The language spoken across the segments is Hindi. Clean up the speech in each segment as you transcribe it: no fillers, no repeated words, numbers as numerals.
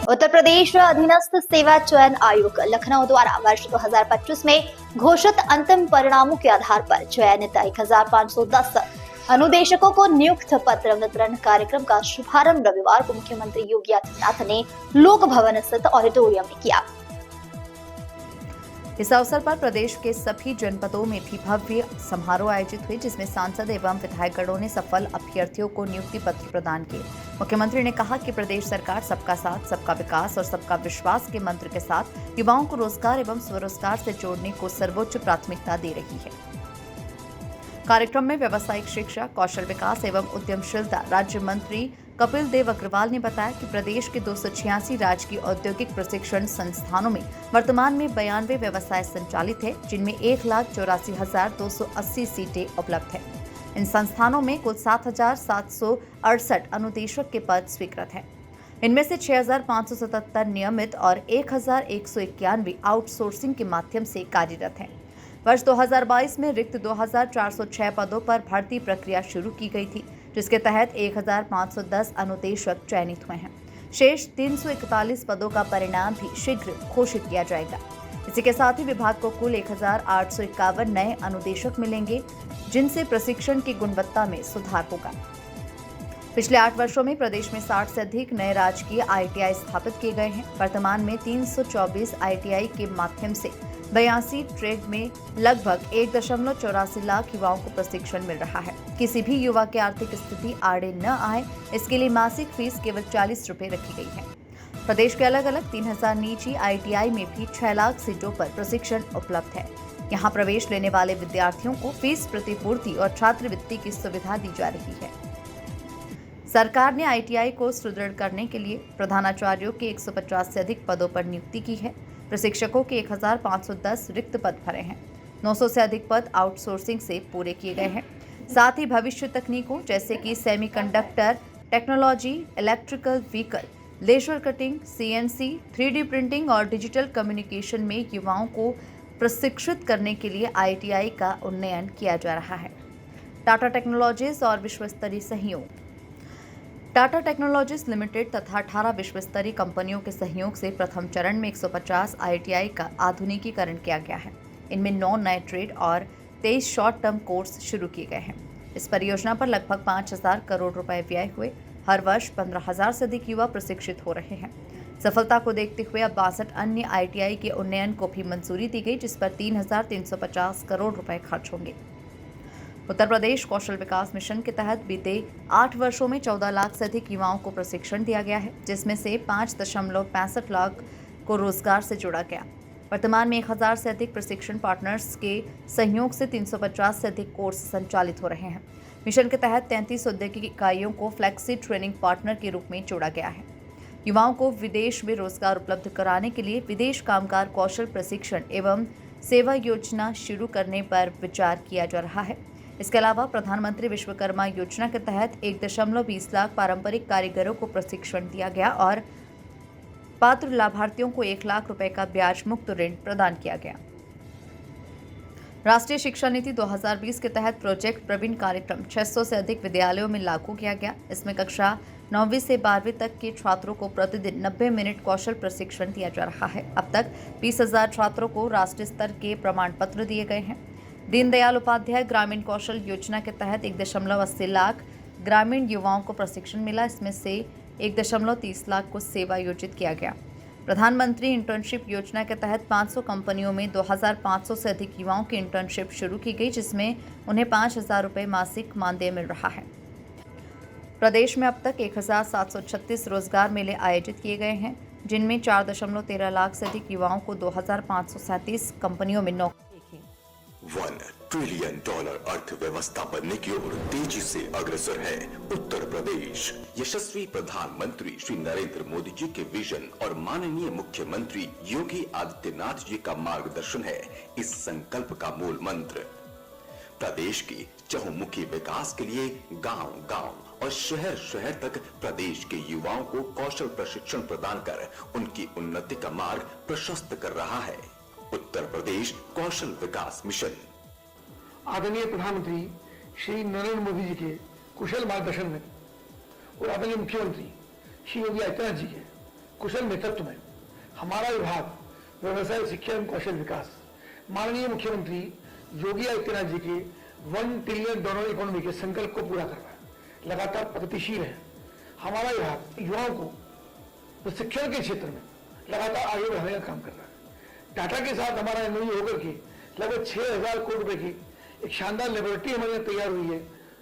उत्तर प्रदेश अधीनस्थ सेवा चयन आयोग लखनऊ द्वारा वर्ष 2025 में घोषित अंतिम परिणामों के आधार पर चयनित 1510 अनुदेशकों को नियुक्त पत्र वितरण कार्यक्रम का शुभारंभ रविवार को मुख्यमंत्री योगी आदित्यनाथ ने लोक भवन स्थित ऑडिटोरियम में किया। इस अवसर पर प्रदेश के सभी जनपदों में भी भव्य समारोह आयोजित हुए, जिसमें सांसद एवं विधायकगणों ने सफल अभ्यर्थियों को नियुक्ति पत्र प्रदान किए। मुख्यमंत्री ने कहा कि प्रदेश सरकार सबका साथ, सबका विकास और सबका विश्वास के मंत्र के साथ युवाओं को रोजगार एवं स्वरोजगार से जोड़ने को सर्वोच्च प्राथमिकता दे रही है। कार्यक्रम में व्यावसायिक शिक्षा, कौशल विकास एवं उद्यमशीलता राज्य मंत्री कपिल देव अग्रवाल ने बताया कि प्रदेश के 286 राजकीय औद्योगिक प्रशिक्षण संस्थानों में वर्तमान में 92 व्यवसाय संचालित है, जिनमें 1,84,280 सीटें उपलब्ध हैं। इन संस्थानों में कुल 7,768 अनुदेशक के पद स्वीकृत हैं। इनमें से 6,577 नियमित और 1,191 आउटसोर्सिंग के माध्यम से कार्यरत हैं। वर्ष 2022 में रिक्त 2,406 पदों पर भर्ती प्रक्रिया शुरू की गई थी, जिसके तहत 1,510 अनुदेशक चयनित हुए हैं। शेष 341 पदों का परिणाम भी शीघ्र घोषित किया जाएगा। इसी के साथ ही विभाग को कुल 1,851 नए अनुदेशक मिलेंगे, जिनसे प्रशिक्षण की गुणवत्ता में सुधार होगा। पिछले 8 वर्षों में प्रदेश में 60 से अधिक नए राजकीय ITI स्थापित किए गए हैं। वर्तमान में 324 ITI के माध्यम से 82 ट्रेड में लगभग 1.84 लाख युवाओं को प्रशिक्षण मिल रहा है। किसी भी युवा की आर्थिक स्थिति आड़े न आए, इसके लिए मासिक फीस केवल 40 रुपए रखी गई है। प्रदेश के अलग अलग 3,000 निजी ITI में भी 6 लाख सीटों पर प्रशिक्षण उपलब्ध है। यहाँ प्रवेश लेने वाले विद्यार्थियों को फीस प्रतिपूर्ति और छात्रवृत्ति की सुविधा दी जा रही है। सरकार ने ITI को सुदृढ़ करने के लिए प्रधानाचार्यों के 150 से अधिक पदों पर नियुक्ति की है। प्रशिक्षकों के 1,510 रिक्त पद भरे हैं। 900 से अधिक पद आउटसोर्सिंग से पूरे किए गए हैं। साथ ही भविष्य तकनीकों जैसे कि semiconductor technology, electrical vehicle, laser cutting, CNC, 3D printing और डिजिटल कम्युनिकेशन में युवाओं को प्रशिक्षित करने के लिए ITI का उन्नयन किया जा रहा है। टाटा टेक्नोलॉजीज और विश्वस्तरीय सहयोग। टाटा टेक्नोलॉजीज लिमिटेड तथा 18 विश्वस्तरीय कंपनियों के सहयोग से प्रथम चरण में 150 ITI का आधुनिकीकरण किया गया है। इनमें 9 नए ट्रेड और 23 शॉर्ट टर्म कोर्स शुरू किए गए हैं। इस परियोजना पर लगभग 5,000 करोड़ रुपए व्यय हुए। हर वर्ष 15,000 से अधिक युवा प्रशिक्षित हो रहे हैं। सफलता को देखते हुए अब 62 अन्य ITI के उन्नयन को भी मंजूरी दी गई, जिस पर 3,350 करोड़ रुपए खर्च होंगे। उत्तर प्रदेश कौशल विकास मिशन के तहत बीते 8 वर्षों में 14 लाख से अधिक युवाओं को प्रशिक्षण दिया गया है, जिसमें से 5.65 लाख को रोजगार से जोड़ा गया। वर्तमान में 1,000 से अधिक प्रशिक्षण पार्टनर्स के सहयोग से 350 से अधिक कोर्स संचालित हो रहे हैं। मिशन के तहत 33 औद्योगिक इकाइयों को फ्लेक्सी ट्रेनिंग पार्टनर के रूप में जोड़ा गया है। युवाओं को विदेश में रोजगार उपलब्ध कराने के लिए विदेश कामगार कौशल प्रशिक्षण एवं सेवा योजना शुरू करने पर विचार किया जा रहा है। इसके अलावा प्रधानमंत्री विश्वकर्मा योजना के तहत 1.20 लाख पारंपरिक कारीगरों को प्रशिक्षण दिया गया और पात्र लाभार्थियों को 1 लाख रुपए का ब्याज मुक्त ऋण प्रदान किया गया। राष्ट्रीय शिक्षा नीति 2020 के तहत प्रोजेक्ट प्रवीण कार्यक्रम 600 से अधिक विद्यालयों में लागू किया गया। इसमें कक्षा 9वीं से 12वीं तक के छात्रों को प्रतिदिन 90 मिनट कौशल प्रशिक्षण दिया जा रहा है। अब तक 20,000 छात्रों को राष्ट्रीय स्तर के प्रमाण पत्र दिए गए हैं। दीनदयाल उपाध्याय ग्रामीण कौशल योजना के तहत 1.80 लाख ग्रामीण युवाओं को प्रशिक्षण मिला। इसमें से 1.30 लाख को सेवा योजित किया गया। प्रधानमंत्री इंटर्नशिप योजना के तहत 500 कंपनियों में 2,500 से अधिक युवाओं की इंटर्नशिप शुरू की गई, जिसमें उन्हें 5,000 रुपये मासिक मानदेय मिल रहा है। प्रदेश में अब तक 1,736 रोजगार मेले आयोजित किए गए हैं, जिनमें 4.13 लाख से अधिक युवाओं को 2,537 कंपनियों में नौकरी। $1 ट्रिलियन अर्थव्यवस्था बनने की ओर तेजी से अग्रसर है उत्तर प्रदेश। यशस्वी प्रधानमंत्री श्री नरेंद्र मोदी जी के विजन और माननीय मुख्यमंत्री योगी आदित्यनाथ जी का मार्गदर्शन है इस संकल्प का मूल मंत्र। प्रदेश की चहुमुखी विकास के लिए गांव-गांव और शहर-शहर तक प्रदेश के युवाओं को कौशल प्रशिक्षण प्रदान कर उनकी उन्नति का मार्ग प्रशस्त कर रहा है उत्तर प्रदेश कौशल विकास मिशन। आदरणीय प्रधानमंत्री श्री नरेंद्र मोदी जी के कुशल मार्गदर्शन में और आदरणीय मुख्यमंत्री श्री योगी आदित्यनाथ जी के कुशल नेतृत्व में हमारा विभाग व्यवसाय शिक्षा एवं कौशल विकास माननीय मुख्यमंत्री योगी आदित्यनाथ जी के $1 ट्रिलियन इकोनॉमी के संकल्प को पूरा कर रहा है, लगातार प्रगतिशील है। हमारा विभाग युवाओं को प्रशिक्षण के क्षेत्र में लगातार आगे बढ़ाने का काम कर रहा है। टाटा के साथ हमारा एमओयू होकर के लगभग 6,000 करोड़ रुपए की एक शानदार लेबोरेटरी हमारे यहाँ तैयार हुई है,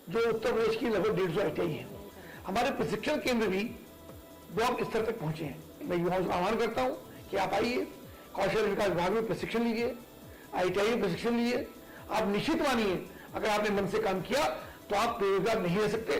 जो उत्तर प्रदेश की लगभग 150 ITI है। हमारे प्रशिक्षण केंद्र भी ब्लॉक स्तर तक पहुंचे हैं। मैं युवाओं से आह्वान करता हूं कि आप आइए, कौशल विकास विभाग में प्रशिक्षण लीजिए, ITI में प्रशिक्षण लीजिए। आप निश्चित मानिए, अगर आपने मन से काम किया तो आप बेरोजगार नहीं रह सकते।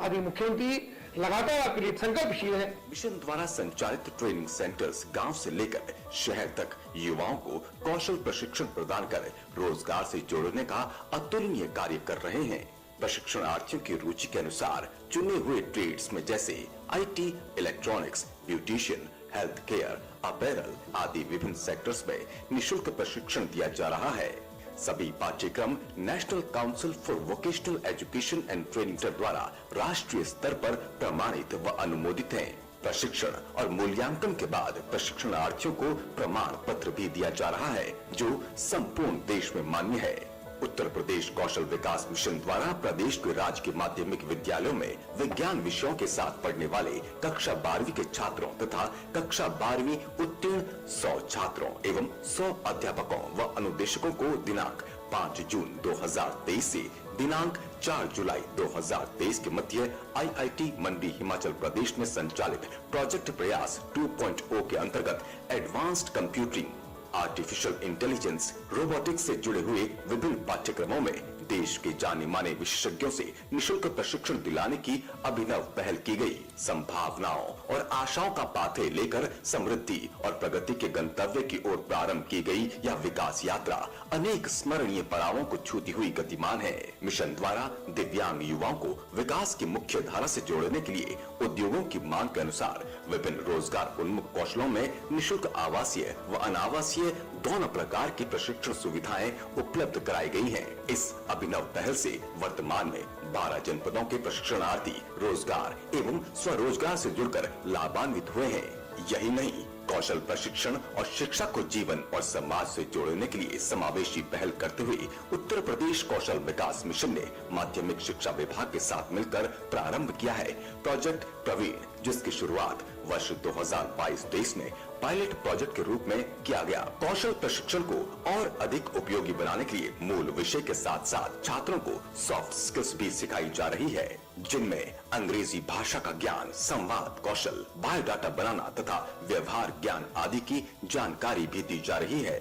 आदि मुख्यमंत्री लगातार आपके लिए संकल्पशील है। मिशन द्वारा संचालित ट्रेनिंग सेंटर्स गांव से लेकर शहर तक युवाओं को कौशल प्रशिक्षण प्रदान कर रोजगार से जोड़ने का अतुलनीय कार्य कर रहे हैं। प्रशिक्षणार्थियों की रुचि के अनुसार चुने हुए ट्रेड्स में जैसे IT, electronics, beautician, health care, apparel आदि विभिन्न सेक्टर्स में निःशुल्क प्रशिक्षण दिया जा रहा है। सभी पाठ्यक्रम national council for vocational education and training द्वारा राष्ट्रीय स्तर पर प्रमाणित व अनुमोदित हैं। प्रशिक्षण और मूल्यांकन के बाद प्रशिक्षणार्थियों को प्रमाण पत्र भी दिया जा रहा है, जो संपूर्ण देश में मान्य है। उत्तर प्रदेश कौशल विकास मिशन द्वारा प्रदेश के राजकीय माध्यमिक विद्यालयों में विज्ञान विषयों के साथ पढ़ने वाले कक्षा 12वीं के छात्रों तथा कक्षा 12वीं उत्तीर्ण 100 छात्रों एवं 100 अध्यापकों व अनुदेशकों को दिनांक 5 जून 2023 से दिनांक 4 जुलाई 2023 के मध्य IIT मंडी हिमाचल प्रदेश में संचालित प्रोजेक्ट प्रयास 2.0 के अंतर्गत advanced computing, artificial intelligence, robotics से जुड़े हुए विभिन्न पाठ्यक्रमों में देश के जाने माने विशेषज्ञों से निःशुल्क प्रशिक्षण दिलाने की अभिनव पहल की गई। संभावनाओं और आशाओं का पाथे लेकर समृद्धि और प्रगति के गंतव्य की ओर प्रारंभ की गई यह विकास यात्रा अनेक स्मरणीय पड़ावों को छूती हुई गतिमान है। मिशन द्वारा दिव्यांग युवाओं को विकास की मुख्य धारा से जोड़ने के लिए उद्योगों की मांग के अनुसार विभिन्न रोजगार उन्मुख कौशलों में निःशुल्क आवासीय व अनावासीय दोनों प्रकार की प्रशिक्षण सुविधाएं उपलब्ध कराई गई हैं। इस अभिनव पहल से वर्तमान में 12 जनपदों के प्रशिक्षणार्थी रोजगार एवं स्वरोजगार से जुड़कर लाभान्वित हुए हैं। यही नहीं, कौशल प्रशिक्षण और शिक्षा को जीवन और समाज से जोड़ने के लिए समावेशी पहल करते हुए उत्तर प्रदेश कौशल विकास मिशन ने माध्यमिक शिक्षा विभाग के साथ मिलकर प्रारंभ किया है प्रोजेक्ट प्रवीण, जिसकी शुरुआत वर्ष 2022-23 में पायलट प्रोजेक्ट के रूप में किया गया। कौशल प्रशिक्षण को और अधिक उपयोगी बनाने के लिए मूल विषय के साथ साथ छात्रों को सॉफ्ट स्किल्स भी सिखाई जा रही है, जिनमें अंग्रेजी भाषा का ज्ञान, संवाद कौशल, बायोडाटा बनाना तथा व्यवहार ज्ञान आदि की जानकारी भी दी जा रही है।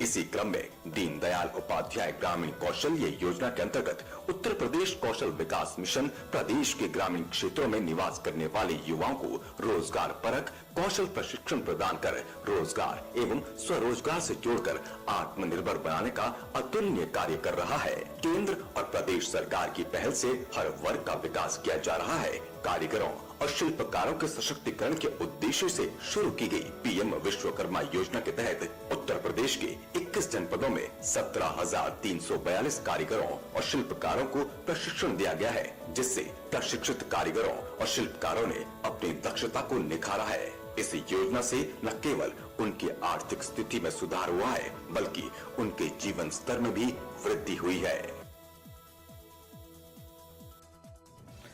इसी क्रम में दीनदयाल उपाध्याय ग्रामीण कौशल योजना के अंतर्गत उत्तर प्रदेश कौशल विकास मिशन प्रदेश के ग्रामीण क्षेत्रों में निवास करने वाले युवाओं को रोजगार परक कौशल प्रशिक्षण प्रदान कर रोजगार एवं स्वरोजगार से जोड़कर आत्मनिर्भर बनाने का अतुलनीय कार्य कर रहा है। केंद्र और प्रदेश सरकार की पहल से हर वर्ग का विकास किया जा रहा है। कारीगरों और शिल्पकारों के सशक्तिकरण के उद्देश्य से शुरू की गई PM विश्वकर्मा योजना के तहत उत्तर प्रदेश के 21 जनपदों में 17,342 कारीगरों और शिल्पकारों को प्रशिक्षण दिया गया है, जिससे प्रशिक्षित कारीगरों और शिल्पकारों ने अपनी दक्षता को निखारा है। इस योजना से न केवल उनकी आर्थिक स्थिति में सुधार हुआ है, बल्कि उनके जीवन स्तर में भी वृद्धि हुई है।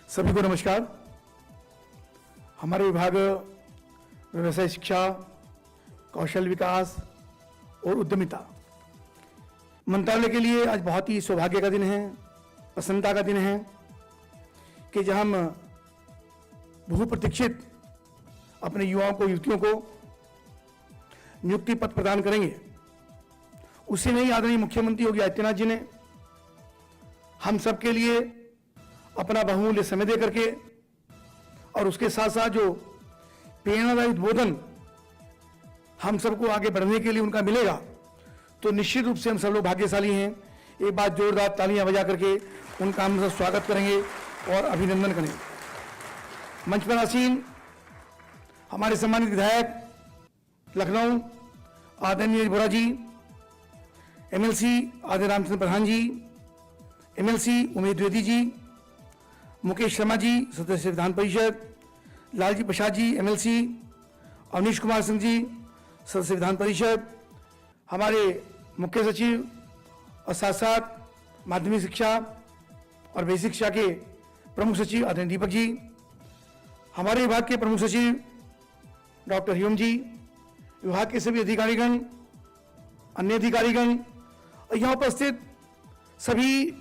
सभी को नमस्कार। हमारे विभाग व्यवसाय शिक्षा, कौशल विकास और उद्यमिता मंत्रालय के लिए आज बहुत ही सौभाग्य का दिन है, प्रसन्नता का दिन है कि जहां हम बहुप्रतीक्षित अपने युवाओं को, युवतियों को नियुक्ति पत्र प्रदान करेंगे। उसी नहीं, आदरणीय मुख्यमंत्री योगी आदित्यनाथ जी ने हम सबके लिए अपना बहुमूल्य समय दे करके और उसके साथ साथ जो प्रेरणादायी उद्बोधन हम सबको आगे बढ़ने के लिए उनका मिलेगा, तो निश्चित रूप से हम सब लोग भाग्यशाली हैं। एक बार जोरदार तालियां बजा करके उनका हम सब स्वागत करेंगे और अभिनंदन करेंगे। मंच पर आसीन हमारे सम्मानित विधायक लखनऊ आदरणीय बोरा जी, MLC आदरणीय रामचंद्र प्रधान जी, MLC उमेश द्विवेदी जी, मुकेश शर्मा जी सदस्य विधान परिषद, लालजी प्रसाद जी MLC अवनीश कुमार सिंह जी, सदस्य विधान परिषद, हमारे मुख्य सचिव और साथ साथ माध्यमिक शिक्षा और बेसिक शिक्षा के प्रमुख सचिव आदरणीय दीपक जी, हमारे विभाग के प्रमुख सचिव डॉक्टर ह्यूम जी, विभाग के सभी अधिकारीगण, अन्य अधिकारीगण और यहाँ उपस्थित सभी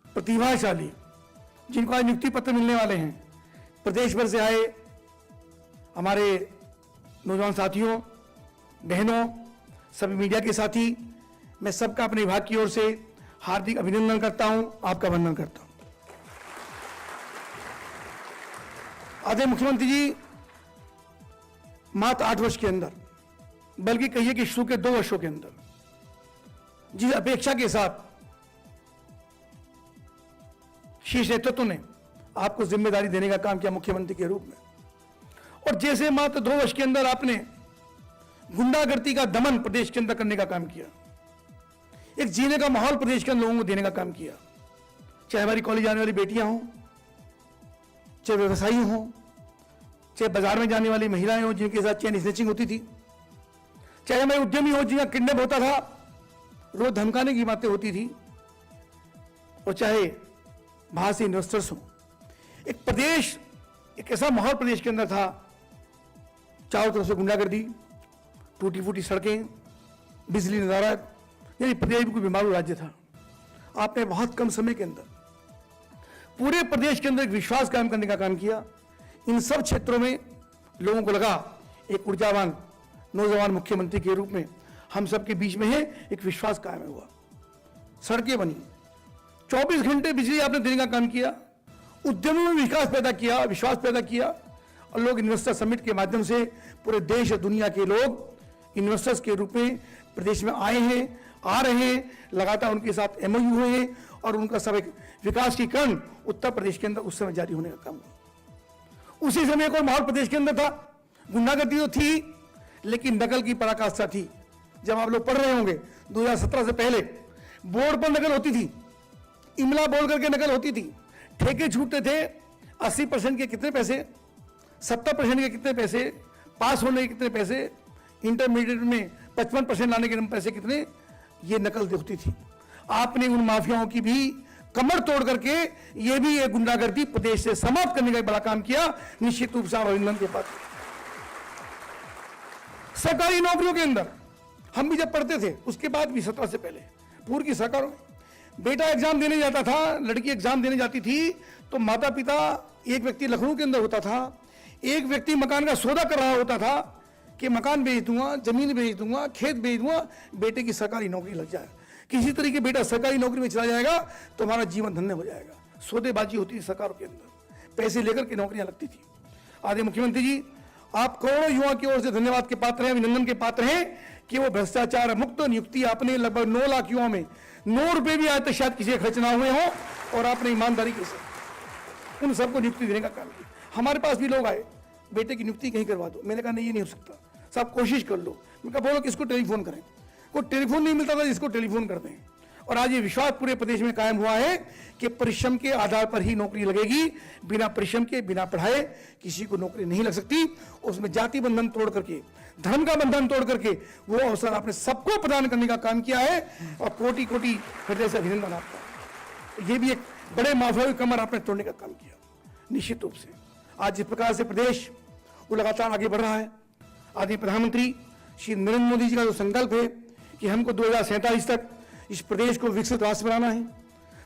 प्रतिभाशाली जिनको आज नियुक्ति पत्र मिलने वाले हैं, प्रदेश भर से आए हमारे नौजवान साथियों, बहनों, सभी मीडिया के साथी, मैं सबका अपने विभाग की ओर से हार्दिक अभिनंदन करता हूं, आपका वंदन करता हूं। आदरणीय मुख्यमंत्री जी, मात्र 8 वर्ष के अंदर, बल्कि कहिए कि शुरू के 2 वर्षों के अंदर जिस अपेक्षा के साथ शीर्ष नेतृत्व ने आपको जिम्मेदारी देने का काम किया मुख्यमंत्री के रूप में, और जैसे मात्र 2 वर्ष के अंदर आपने गुंडागर्दी का दमन प्रदेश के अंदर करने का काम किया, एक जीने का माहौल प्रदेश के अंदर लोगों को देने का काम किया, चाहे हमारी कॉलेज जाने वाली बेटियां हों, चाहे व्यवसायी हों, चाहे बाजार में जाने वाली महिलाएं हों जिनके साथ चेन स्नैचिंग होती थी, चाहे हमारे उद्यमी हो जिनका किडनैप होता था, रोज धमकाने की बातें होती थी, और चाहे बाहर से इन्वेस्टर्स हों, एक प्रदेश, एक ऐसा माहौल प्रदेश के अंदर था, चारों तरफ से गुंडागर्दी, टूटी फूटी सड़कें, बिजली नदारत, यानी प्रदेश में कोई बीमारू राज्य था। आपने बहुत कम समय के अंदर पूरे प्रदेश के अंदर एक विश्वास कायम करने का काम किया। इन सब क्षेत्रों में लोगों को लगा एक ऊर्जावान नौजवान मुख्यमंत्री के रूप में हम सबके बीच में है, एक विश्वास कायम हुआ। सड़कें बनी, 24 घंटे बिजली आपने देने का काम किया, उद्यमों में विकास पैदा किया, विश्वास पैदा किया, और लोग इन्वेस्टर समिट के माध्यम से पूरे देश और दुनिया के लोग इन्वेस्टर्स के रूप में प्रदेश में आए हैं, आ रहे हैं, लगातार उनके साथ एमओयू हुए हैं, और उनका सब एक विकास की कण उत्तर प्रदेश के अंदर उस समय जारी होने का काम हुआ। उसी समय कोई माहौल प्रदेश के अंदर था, गुंडागर्दी तो थी, लेकिन नकल की पराकाष्ठा थी। जब आप लोग पढ़ रहे होंगे 2017 से पहले बोर्ड पर नकल होती थी, इमला बोल करके नकल होती थी, ठेके छूटते थे, 80% के कितने पैसे, 70% के कितने पैसे, पास होने के कितने पैसे, इंटरमीडिएट में 55% लाने के पैसे कितने, ये नकल होती थी। आपने उन माफियाओं की भी कमर तोड़ करके ये भी एक गुंडागर्दी प्रदेश से समाप्त करने का बड़ा काम किया। निश्चित रूप से अभिनंदन के पात्र। सरकारी नौकरियों के अंदर हम भी जब पढ़ते थे, उसके बाद भी 17 से पहले पूर्व की सरकारों में बेटा एग्जाम देने जाता था, लड़की एग्जाम देने जाती थी, तो माता पिता, एक व्यक्ति लखनऊ के अंदर होता था, एक व्यक्ति मकान का सौदा कर रहा होता था कि मकान बेच दूंगा, जमीन बेच दूंगा, खेत बेच दूंगा, बेटे की सरकारी नौकरी लग जाए। किसी तरीके बेटा सरकारी नौकरी में चला जाएगा तो हमारा जीवन धन्य हो जाएगा। सौदेबाजी होती थी सरकारों के अंदर, पैसे लेकर के नौकरियां लगती थी। आदरणीय मुख्यमंत्री जी, आप करोड़ों युवा की ओर से धन्यवाद के पात्र हैं, अभिनंदन के पात्र हैं कि वो भ्रष्टाचार मुक्त नियुक्ति आपने लगभग 9 लाख युवाओं में 9 रुपए भी आज तक शायद किसी खर्च ना हुए हों, और आपने ईमानदारी के साथ उन सबको नियुक्ति देने का काम किया। हमारे पास भी लोग आए, बेटे की नियुक्ति कहीं करवा दो। मैंने कहा नहीं, ये नहीं हो सकता, सब कोशिश कर लो। मैं कहा बोलो किसको टेलीफोन करें, कोई टेलीफोन नहीं मिलता था जिसको टेलीफोन कर दें। और आज ये विश्वास पूरे प्रदेश में कायम हुआ है कि परिश्रम के आधार पर ही नौकरी लगेगी, बिना परिश्रम के, बिना पढ़ाए किसी को नौकरी नहीं लग सकती। उसमें जाति बंधन तोड़ करके, धर्म का बंधन तोड़ करके वो अवसर आपने सबको प्रदान करने का काम किया है, और कोटि कोटि हृदय से अभिनंदन आपका। ये भी एक बड़े माफियाई कमर आपने तोड़ने का काम किया। निश्चित रूप से आज जिस प्रकार से प्रदेश वो लगातार आगे बढ़ रहा है, आदरणीय प्रधानमंत्री श्री नरेंद्र मोदी जी का जो संकल्प है कि हमको 2047 तक इस प्रदेश को विकसित राष्ट्र बनाना है,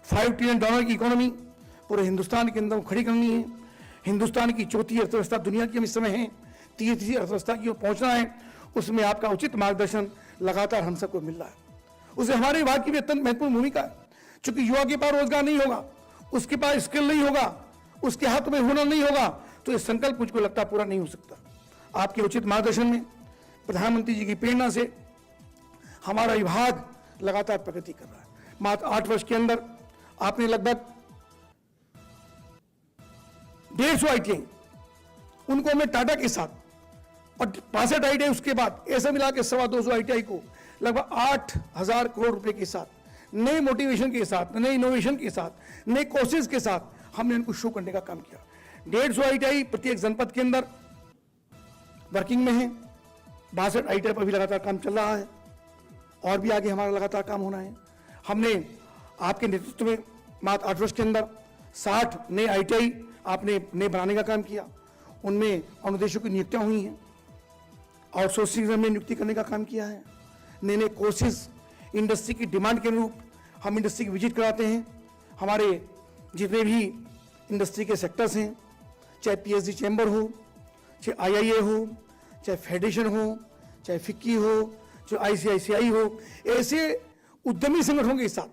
$5 ट्रिलियन की इकोनॉमी पूरे हिंदुस्तान के अंदर खड़ी करनी है, हिंदुस्तान की चौथी अर्थव्यवस्था दुनिया की हम इस समय है, तीसरी अर्थव्यवस्था की ओर पहुंचना है, उसमें आपका उचित मार्गदर्शन लगातार हम सबको मिल रहा है। उससे हमारे विभाग की भी अत्यंत महत्वपूर्ण भूमिका है। चूंकि युवा के पास रोजगार नहीं होगा, उसके पास स्किल नहीं होगा, उसके हाथ में हुनर नहीं होगा, तो ये संकल्प मुझको लगता पूरा नहीं हो सकता। आपके उचित मार्गदर्शन में, प्रधानमंत्री जी की प्रेरणा से हमारा विभाग लगातार प्रगति कर रहा है। मात्र 8 वर्ष के अंदर आपने लगभग 150 ITI, उनको हमने टाटा के साथ, और 65 ITI उसके बाद ऐसा मिला के 225 ITI को लगभग 8,000 करोड़ रुपए के साथ, नए मोटिवेशन के साथ, नए इनोवेशन के साथ, नए कोर्सेज के साथ हमने इनको शुरू करने का काम किया। 150 ITI प्रत्येक जनपद के अंदर वर्किंग में हैं, 62 आईटीआई पर भी लगातार काम चल रहा है और भी आगे हमारा लगातार काम होना है। हमने आपके नेतृत्व में मात्र 8 वर्ष के अंदर 60 नए आईटीआई आपने नए बनाने का काम किया, उनमें अनुदेशों की नियुक्तियां हुई हैं, आउटसोर्सिंग में नियुक्ति करने का काम किया है, नए नए कोर्सेज इंडस्ट्री की डिमांड के अनुरूप हम इंडस्ट्री की विजिट कराते हैं। हमारे जितने भी इंडस्ट्री के सेक्टर्स हैं, चाहे पीएचडी चैम्बर हो, चाहे आईआईए हो, चाहे फेडरेशन हो, चाहे फिक्की हो, चाहे आईसीआईसीआई हो, ऐसे उद्यमी संगठनों के साथ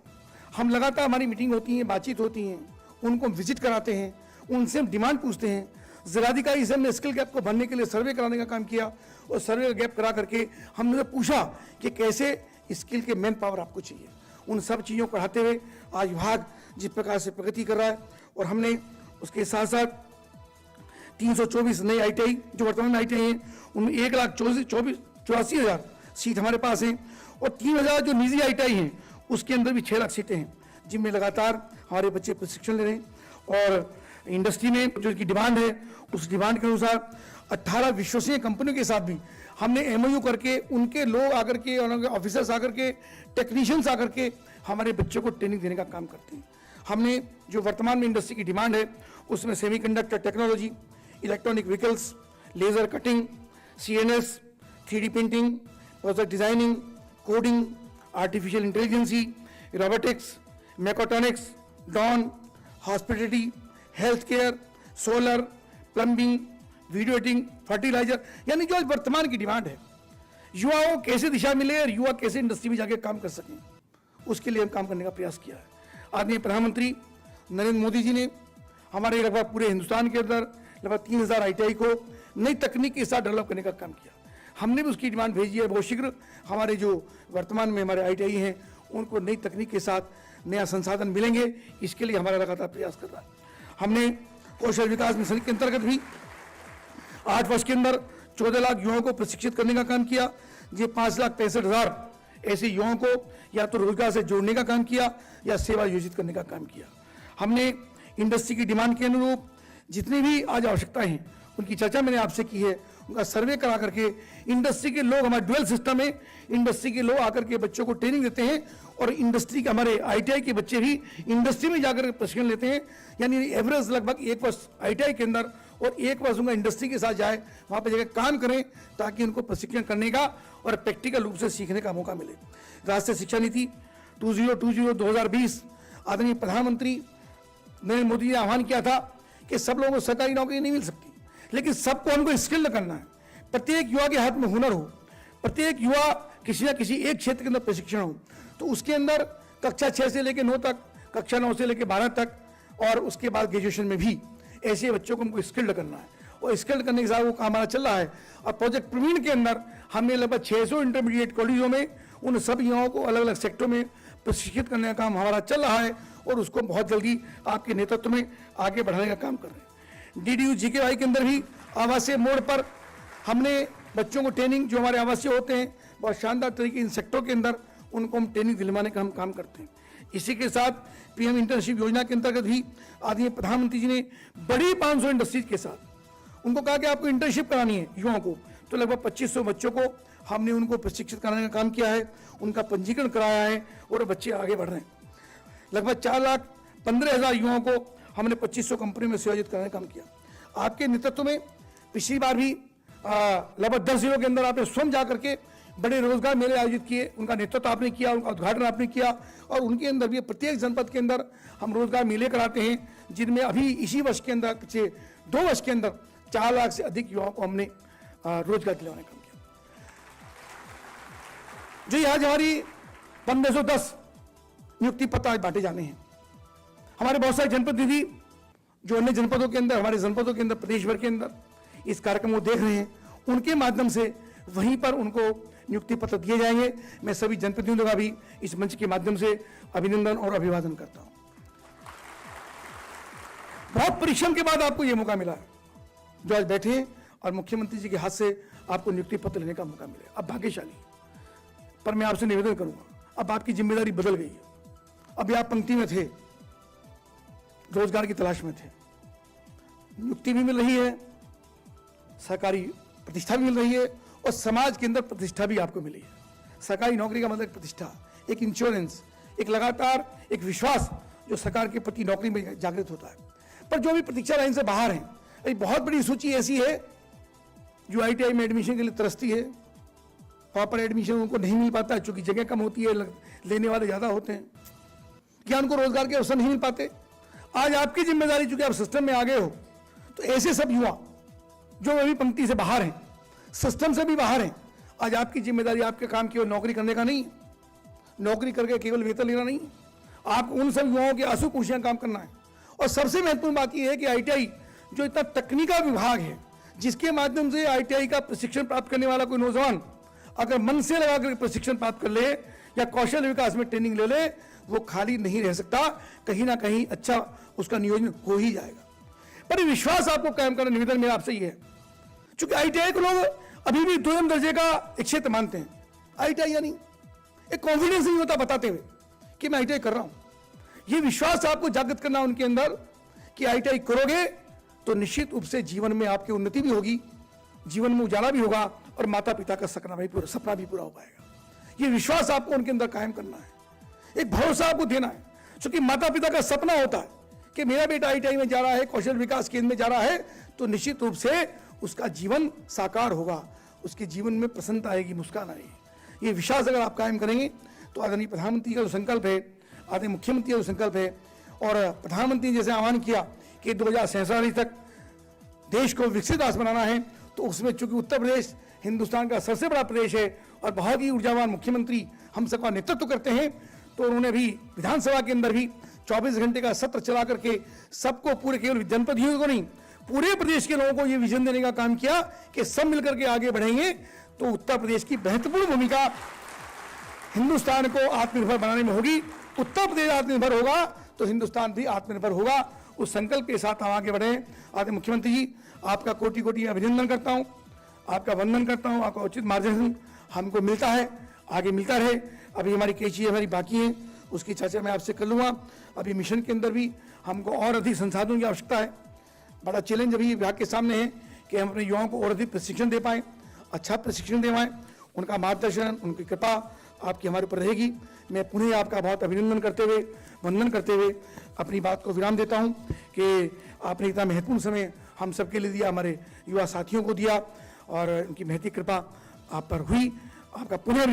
हम लगातार हमारी मीटिंग होती है, बातचीत होती हैं, उनको विजिट कराते हैं, उनसे हम डिमांड पूछते हैं। जिलाधिकारी से हमने स्किल गैप को भरने के लिए सर्वे कराने का काम किया और सर्वे गैप करा करके हमने पूछा कि कैसे स्किल के मैन पावर आपको चाहिए। उन सब चीज़ों को बढ़ाते हुए आज विभाग जिस प्रकार से प्रगति कर रहा है और हमने उसके साथ साथ 324 नई आईटीआई जो वर्तमान आईटीआई हैं उनमें 1,84,000 सीट हमारे पास हैं और 3,000 जो निजी आईटीआई हैं उसके अंदर भी 6 लाख सीटें हैं जिनमें लगातार हमारे बच्चे प्रशिक्षण ले रहे हैं। और इंडस्ट्री में जो इनकी डिमांड है उस डिमांड के अनुसार 18 विश्वसनीय कंपनियों के साथ भी हमने एमओयू करके उनके लोग आकर के और उनके ऑफिसर्स आकर के टेक्नीशियंस आकर के हमारे बच्चों को ट्रेनिंग देने का काम करते हैं। हमने जो वर्तमान में इंडस्ट्री की डिमांड है उसमें semiconductor technology, electronic vehicles, laser cutting, CNS, 3D printing, project designing, coding, artificial intelligency, robotics, mechatronics, drone, hospitality, health care, solar, plumbing, video editing, fertiliser, यानी जो वर्तमान की डिमांड है युवाओं को कैसे दिशा मिले और युवा कैसे इंडस्ट्री में जाके काम कर सकें, उसके लिए हम काम करने का प्रयास किया है। आदरणीय प्रधानमंत्री नरेंद्र मोदी जी ने हमारे लगभग पूरे हिंदुस्तान के अंदर लगभग 3,000 आईटीआई को नई तकनीक के साथ डेवलप करने का काम किया। हमने भी उसकी डिमांड भेजी है। बहुत शीघ्र हमारे जो वर्तमान में हमारे आईटीआई हैं उनको नई तकनीक के साथ नया संसाधन मिलेंगे, इसके लिए हमारा लगातार प्रयास कर रहा है। हमने कौशल विकास मिशन के अंतर्गत भी 8 वर्ष के अंदर 14 लाख युवाओं को प्रशिक्षित करने का काम किया। ये 5,65,000 ऐसे युवाओं को या तो रोजगार से जोड़ने का काम किया या सेवा योजित करने का काम किया। हमने इंडस्ट्री की डिमांड के अनुरूप जितनी भी आज आवश्यकताएं हैं उनकी चर्चा मैंने आपसे की है, उनका सर्वे करा करके इंडस्ट्री के लोग, हमारे ड्यूअल सिस्टम है, इंडस्ट्री के लोग आकर के बच्चों को ट्रेनिंग देते हैं और इंडस्ट्री के हमारे आईटीआई के बच्चे भी इंडस्ट्री में जाकर प्रशिक्षण लेते हैं। यानी एवरेज लगभग 1 वर्ष आईटीआई के अंदर और 1 वर्ष उनका इंडस्ट्री के साथ जाए, वहाँ पर जाकर काम करें ताकि उनको प्रशिक्षण करने का और प्रैक्टिकल रूप से सीखने का मौका मिले। राष्ट्रीय शिक्षा नीति 2020 आदरणीय प्रधानमंत्री नरेंद्र मोदी ने आह्वान किया था कि सब लोगों को सरकारी नौकरी नहीं मिल सकती, लेकिन सबको उनको स्किल्ड करना है। प्रत्येक युवा के हाथ में हुनर हो, प्रत्येक युवा किसी न किसी एक क्षेत्र के अंदर प्रशिक्षण हो, तो उसके अंदर कक्षा 6 से लेकर 9 तक, कक्षा 9 से लेकर 12 तक और उसके बाद ग्रेजुएशन में भी ऐसे बच्चों को हमको स्किल्ड करना है। और स्किल्ड करने के साथ वो काम हमारा चल रहा है। और प्रोजेक्ट प्रवीण के अंदर हमने लगभग 600 इंटरमीडिएट कॉलेजों में उन सब युवाओं को अलग अलग सेक्टरों में प्रशिक्षित करने का काम हमारा चल रहा है और उसको बहुत जल्दी आपके नेतृत्व में आगे बढ़ाने का काम कर रहे हैं। DDU GKY के अंदर भी आवासीय मोड पर हमने बच्चों को ट्रेनिंग जो हमारे आवासीय होते हैं बहुत शानदार तरीके इन सेक्टरों के अंदर उनको हम ट्रेनिंग दिलवाने का हम काम करते हैं। इसी के साथ PM इंटर्नशिप योजना के अंतर्गत भी आदरणीय प्रधानमंत्री जी ने बड़ी 500 इंडस्ट्रीज के साथ उनको कहा कि आपको इंटर्नशिप करानी है युवाओं को, तो लगभग 2500 बच्चों को हमने उनको प्रशिक्षित कराने का काम किया है, उनका पंजीकरण कराया है और बच्चे आगे बढ़ रहे हैं। लगभग 4,15,000 युवाओं को हमने 2500 कंपनी में सेवायोजित करने का काम किया। आपके नेतृत्व में पिछली बार भी लगभग 10 जिलों के अंदर आपने स्वयं जाकर के बड़े रोजगार मेले आयोजित किए, उनका नेतृत्व आपने किया, उनका उद्घाटन आपने किया और उनके अंदर भी प्रत्येक जनपद के अंदर हम रोजगार मेले कराते हैं, जिनमें अभी इसी वर्ष के अंदर पिछले 2 वर्ष के अंदर 4 लाख से अधिक युवाओं को हमने रोजगार दिलवाने का काम किया। जो आज हमारी 1510 नियुक्ति पत्र आज बांटे जाने हैं। हमारे बहुत सारे जनप्रतिनिधि जो अन्य जनपदों के अंदर, हमारे जनपदों के अंदर, प्रदेश भर के अंदर इस कार्यक्रम को देख रहे हैं, उनके माध्यम से वहीं पर उनको नियुक्ति पत्र दिए जाएंगे। मैं सभी जनप्रतिनिधियों का भी इस मंच के माध्यम से अभिनंदन और अभिवादन करता हूं। बहुत परिश्रम के बाद आपको यह मौका मिला है जो आज बैठे हैं और मुख्यमंत्री जी के हाथ से आपको नियुक्ति पत्र लेने का मौका मिले। अब भाग्यशाली, पर मैं आपसे निवेदन करूंगा, अब आपकी जिम्मेदारी बदल गई है। अभी आप पंक्ति में थे, रोजगार की तलाश में थे, नियुक्ति भी मिल रही है, सरकारी प्रतिष्ठा भी मिल रही है और समाज के अंदर प्रतिष्ठा भी आपको मिली है। सरकारी नौकरी का मतलब एक प्रतिष्ठा, एक इंश्योरेंस, एक लगातार एक विश्वास जो सरकार के प्रति नौकरी में जागृत होता है। पर जो भी प्रतीक्षा लाइन से बाहर हैं, एक बहुत बड़ी सूची ऐसी है जो ITI में एडमिशन के लिए तरसती है, प्रॉपर एडमिशन उनको नहीं मिल पाता क्योंकि जगह कम होती है, लेने वाले ज़्यादा होते हैं, क्या उनको रोजगार के अवसर नहीं मिल पाते। आज आपकी जिम्मेदारी, चूंकि आप सिस्टम में आ गए हो, तो ऐसे सब युवा जो अभी पंक्ति से बाहर हैं, सिस्टम से भी बाहर हैं, आज आपकी जिम्मेदारी, आपके काम केवल नौकरी करने का नहीं है, नौकरी करके केवल वेतन लेना नहीं है, आप उन सब युवाओं के आंसू पोंछियां काम करना है। और सबसे महत्वपूर्ण बात यह है कि ITI जो इतना तकनीका विभाग है, जिसके माध्यम से ITI का प्रशिक्षण प्राप्त करने वाला कोई नौजवान अगर मन से लगाकर प्रशिक्षण प्राप्त कर ले या कौशल विकास में ट्रेनिंग ले ले, वो खाली नहीं रह सकता, कहीं ना कहीं अच्छा उसका नियोजन हो ही जाएगा। पर विश्वास आपको कायम करना निवेदन मेरा आपसे ये है, क्योंकि ITI को लोग अभी भी 2म दर्जे का एक क्षेत्र मानते हैं। ITI यानी एक कॉन्फिडेंस नहीं होता बताते हुए कि मैं ITI कर रहा हूं। ये विश्वास आपको जागृत करना उनके अंदर कि ITI करोगे तो निश्चित रूप से जीवन में आपकी उन्नति भी होगी, जीवन में उजाला भी होगा और माता पिता का सपना भी पूरा हो पाएगा। ये विश्वास आपको उनके अंदर कायम करना है, एक भरोसा आपको देना है, क्योंकि माता पिता का सपना होता है कि मेरा बेटा ITI में जा रहा है, कौशल विकास केंद्र में जा रहा है, तो निश्चित रूप से उसका जीवन साकार होगा, उसके जीवन में प्रसन्नता आएगी, मुस्कान आएगी। ये विश्वास अगर आप कायम करेंगे तो आदरणीय प्रधानमंत्री का जो संकल्प है, आदरणीय मुख्यमंत्री का जो संकल्प है, और प्रधानमंत्री ने जैसे आह्वान किया कि 2047 तक देश को विकसित राष्ट्र बनाना है, तो उसमें चूंकि उत्तर प्रदेश हिंदुस्तान का सबसे बड़ा प्रदेश है और बहुत ही ऊर्जावान मुख्यमंत्री हम सबका नेतृत्व करते हैं, तो उन्होंने भी विधानसभा के अंदर भी 24 घंटे का सत्र चला करके सबको, पूरे केवल जनप्रतिनिधियों को नहीं, पूरे प्रदेश के लोगों को यह विजन देने का काम किया कि सब मिलकर के आगे बढ़ेंगे तो उत्तर प्रदेश की महत्वपूर्ण भूमिका हिंदुस्तान को आत्मनिर्भर बनाने में होगी। उत्तर प्रदेश आत्मनिर्भर होगा तो हिंदुस्तान भी आत्मनिर्भर होगा। उस संकल्प के साथ हम आगे बढ़े। आदरणीय मुख्यमंत्री जी, आपका कोटि कोटि अभिनंदन करता हूं, आपका वंदन करता हूं, आपका उचित मार्गदर्शन हमको मिलता है, आगे मिलता रहे। अभी हमारी कई चीज़ें हमारी बाकी हैं, उसकी चर्चा मैं आपसे कर लूँगा। अभी मिशन के अंदर भी हमको और अधिक संसाधनों की आवश्यकता है। बड़ा चैलेंज अभी विभाग के सामने है कि हम अपने युवाओं को और अधिक प्रशिक्षण दे पाएँ, अच्छा प्रशिक्षण दे पाएँ। उनका मार्गदर्शन, उनकी कृपा आपकी हमारे ऊपर रहेगी। मैं पुनः आपका बहुत अभिनंदन करते हुए, वंदन करते हुए अपनी बात को विराम देता हूं कि आपने इतना महत्वपूर्ण समय हम सबके लिए दिया, हमारे युवा साथियों को दिया, और उनकी महती कृपा आप पर हुई। आपका पुनः